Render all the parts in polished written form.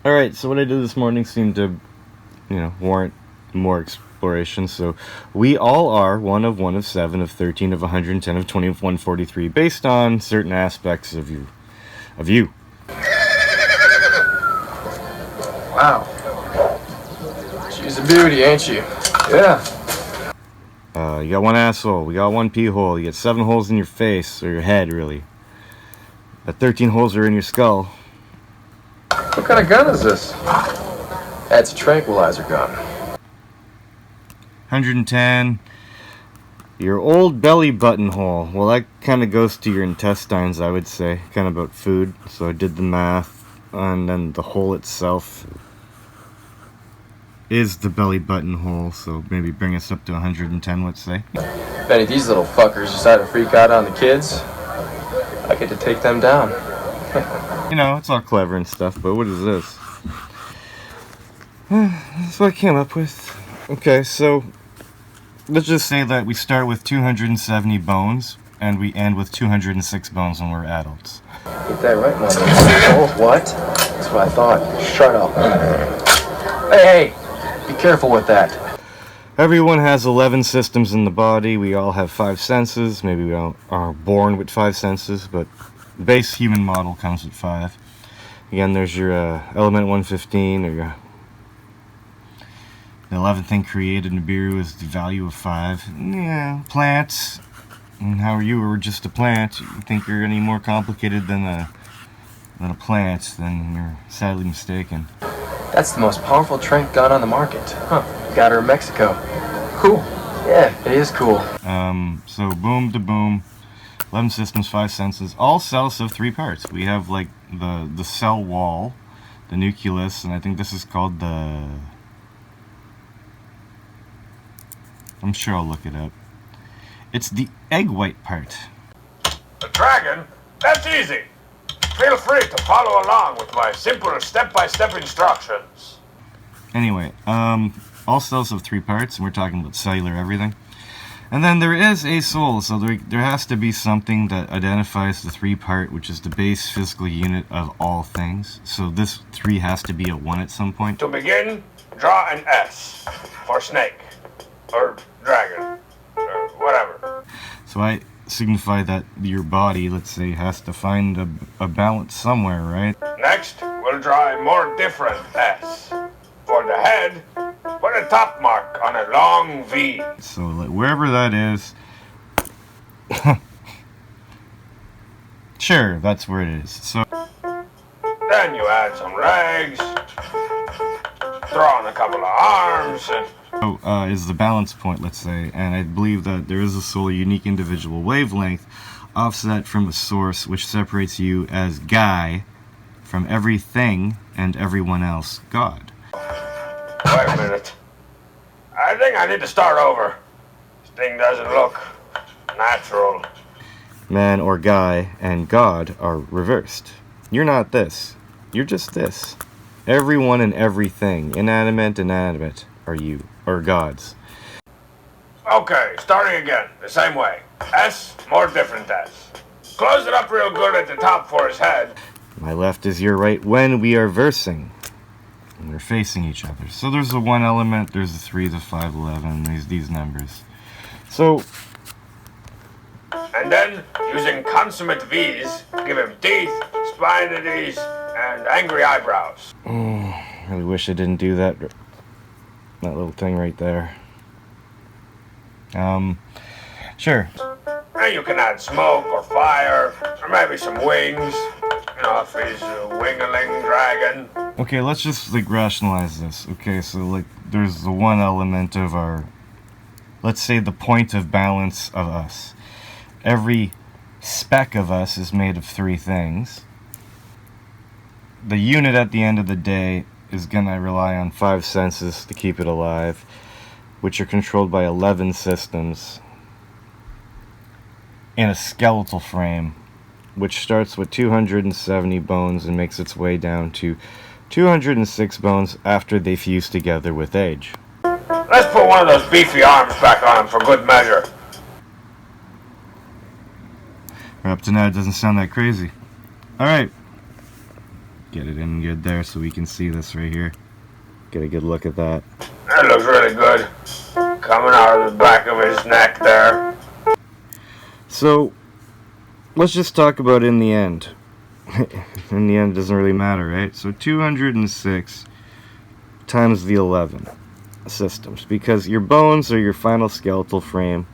Alright, so what I did this morning seemed to, warrant more exploration. So we all are 1 of 1 of 7 of 13 of 110 of 20 of 143 based on certain aspects of you. Wow. She's a beauty, ain't she? Yeah. You got 1 asshole, we got 1 pee hole, you got 7 holes in your face, or your head, really. But 13 holes are in your skull. What kind of gun is this? That's a tranquilizer gun. 110. Your old belly button hole. Well, that kind of goes to your intestines, I would say. Kind of about food. So I did the math. And then the hole itself is the belly button hole. So maybe bring us up to 110, let's say. If any of these little fuckers decide to freak out on the kids, I get to take them down. It's all clever and stuff, but what is this? That's what I came up with. Okay, so let's just say that we start with 270 bones, and we end with 206 bones when we're adults. Get that right, mother. Oh, what? That's what I thought. Shut up. Hey, be careful with that. Everyone has 11 systems in the body. We all have 5 senses. Maybe we all are born with 5 senses, but the base human model comes with 5. Again, there's your element 115, or the 11th thing created in Nibiru is the value of 5. Yeah, plants. And how are you? We're just a plant. You think you're any more complicated than a plant, then you're sadly mistaken. That's the most powerful tranq gun on the market. Huh. Got her in Mexico. Cool. Yeah, it is cool. So boom to boom. 11 systems, 5 senses. All cells have 3 parts. We have like the cell wall, the nucleus, and I think this is called the... I'm sure I'll look it up. It's the egg white part. The dragon? That's easy. Feel free to follow along with my simple step-by-step instructions. Anyway, all cells have 3 parts, and we're talking about cellular everything. And then there is a soul, so there has to be something that identifies the 3 part, which is the base physical unit of all things. So this 3 has to be a 1 at some point. To begin, draw an S for snake, or dragon, or whatever. So I signify that your body, let's say, has to find a balance somewhere, right? Next, we'll draw a more different S. For the head, put a top mark on a long V. So like, wherever that is, sure, that's where it is. So Then you add some legs, throw on a couple of arms, and... is the balance point, let's say, and I believe that there is a soul, unique individual wavelength, offset from a source which separates you as Guy from everything and everyone else God. Wait a minute. I think I need to start over. This thing doesn't look natural. Man or Guy and God are reversed. You're not this. You're just this. Everyone and everything, inanimate, inanimate, are you, or gods. Okay, starting again, the same way. S, more different S. Close it up real good at the top for his head. My left is your right when we are versing. And we're facing each other. So there's the 1 element, there's the 3, the 5, 11, these numbers. So... And then, using consummate V's, give him teeth, spinities, and angry eyebrows. I really wish I didn't do that. That little thing right there. Sure. And you can add smoke or fire, or maybe some wings. If he's a wing-a-ling dragon. Okay, let's just rationalize this. Okay, so there's the 1 element of our, let's say, the point of balance of us. Every speck of us is made of 3 things. The unit at the end of the day is gonna rely on 5 senses to keep it alive, which are controlled by 11 systems in a skeletal frame, which starts with 270 bones and makes its way down to 206 bones after they fuse together with age. Let's put one of those beefy arms back on him for good measure. Up to now, it doesn't sound that crazy. Alright. get it in good there so we can see this right here. Get a good look at that. That looks really good. Coming out of the back of his neck there. So, let's just talk about in the end. In the end, it doesn't really matter, right? So 206 times the 11 systems, because your bones are your final skeletal frame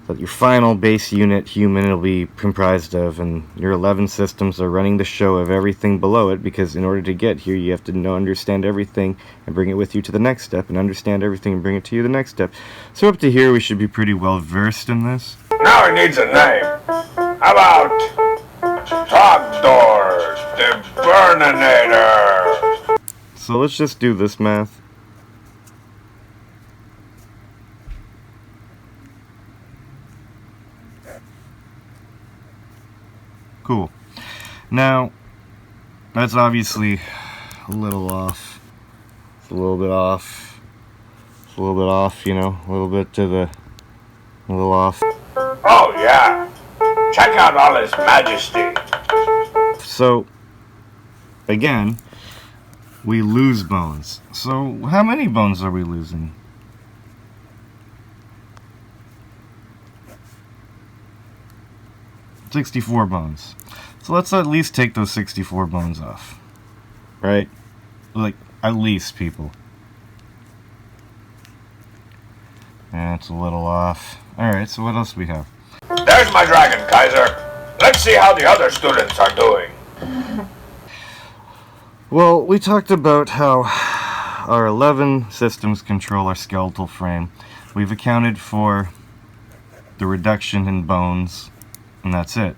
that your final base unit human will be comprised of, and your 11 systems are running the show of everything below it, because in order to get here you have to understand everything and bring it with you to the next step, and understand everything and bring it to you the next step. So up to here we should be pretty well versed in this. Now it needs a name. How about pondr the Burninator? So let's just do this math. Cool. Now, that's obviously a little off. It's a little bit off. It's a little bit off, you know, a little bit to the... a little off. Oh yeah. Check out all his majesty. So, again, we lose bones. So, how many bones are we losing? $64 bones. So let's at least take those 64 bones off. Right? Like, at least, people. That's a little off. Alright, so what else do we have? There's my dragon, Kaiser. Let's see how the other students are doing. Well, we talked about how our 11 systems control our skeletal frame. We've accounted for the reduction in bones, and that's it.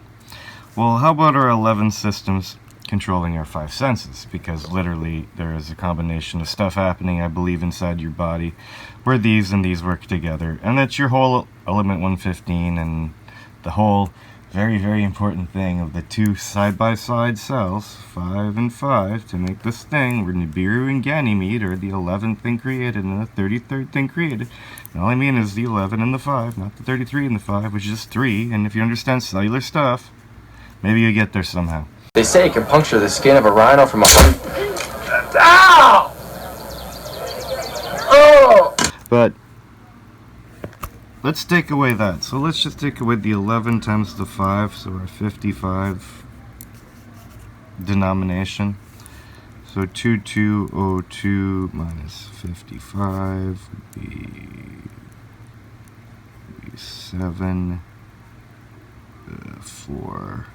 Well, how about our 11 systems controlling our 5 senses? Because literally there is a combination of stuff happening, I believe, inside your body where these and these work together, and that's your whole element 115 and the whole very, very important thing of the two side-by-side cells, 5 and 5, to make this thing where Nibiru and Ganymede are the 11th thing created and the 33rd thing created. And all I mean is the 11 and the 5, not the 33 and the 5, which is 3, and if you understand cellular stuff, maybe you get there somehow. They say it can puncture the skin of a rhino from 100... Ow! Oh! But let's take away that. So let's just take away the 11 times the 5, so our 55 denomination. So 2202 minus 55 would be 7, 4,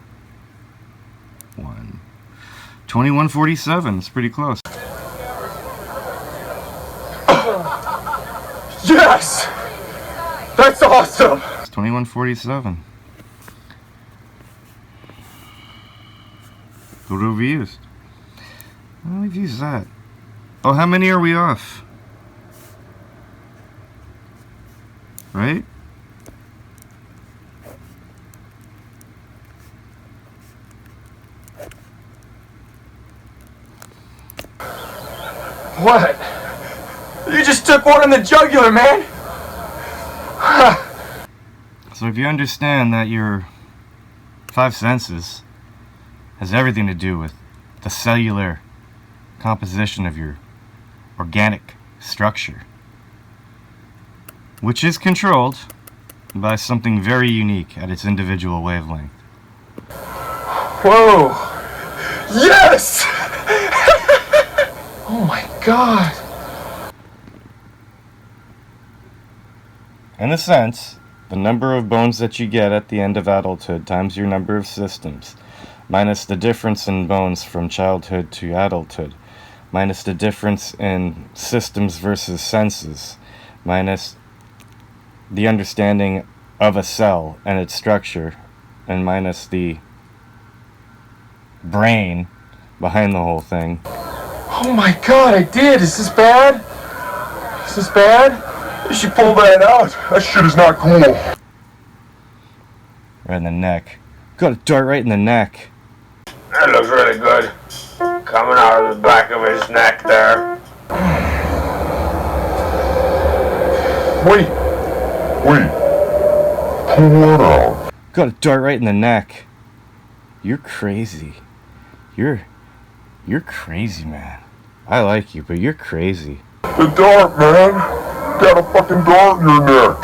1. 2147. It's pretty close. Yes! That's awesome! It's 2147. What have we used? Well, we've used that. Oh, how many are we off? Right? What? You just took one in the jugular, man! So if you understand that your 5 senses has everything to do with the cellular composition of your organic structure, which is controlled by something very unique at its individual wavelength. Whoa! Yes! Oh my god! In a sense, the number of bones that you get at the end of adulthood times your number of systems, minus the difference in bones from childhood to adulthood, minus the difference in systems versus senses, minus the understanding of a cell and its structure, and minus the brain behind the whole thing. Oh my god, I did! Is this bad? Is this bad? You should pull that out. That shit is not cool. Right in the neck. Got a dart right in the neck. That looks really good. Coming out of the back of his neck there. Wait. Pull it out. Got a dart right in the neck. You're crazy. You're You're crazy, man. I like you, but you're crazy. The dart, man. Got a fucking dart in your neck.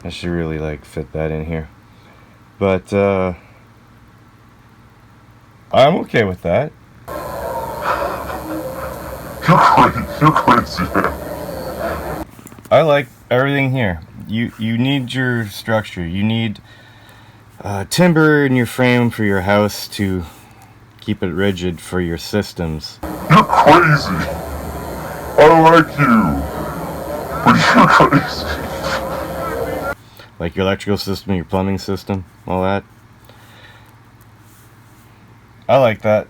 I should really like fit that in here. But I'm okay with that. You're crazy, man. I like everything here. You need your structure. You need timber in your frame for your house to keep it rigid for your systems. You're crazy. I like you. But you're crazy. Like your electrical system, your plumbing system, all that. I like that.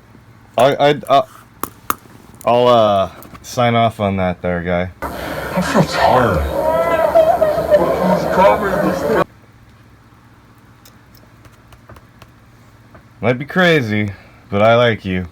I'll sign off on that there, guy. I feel tired. Might be crazy, but I like you.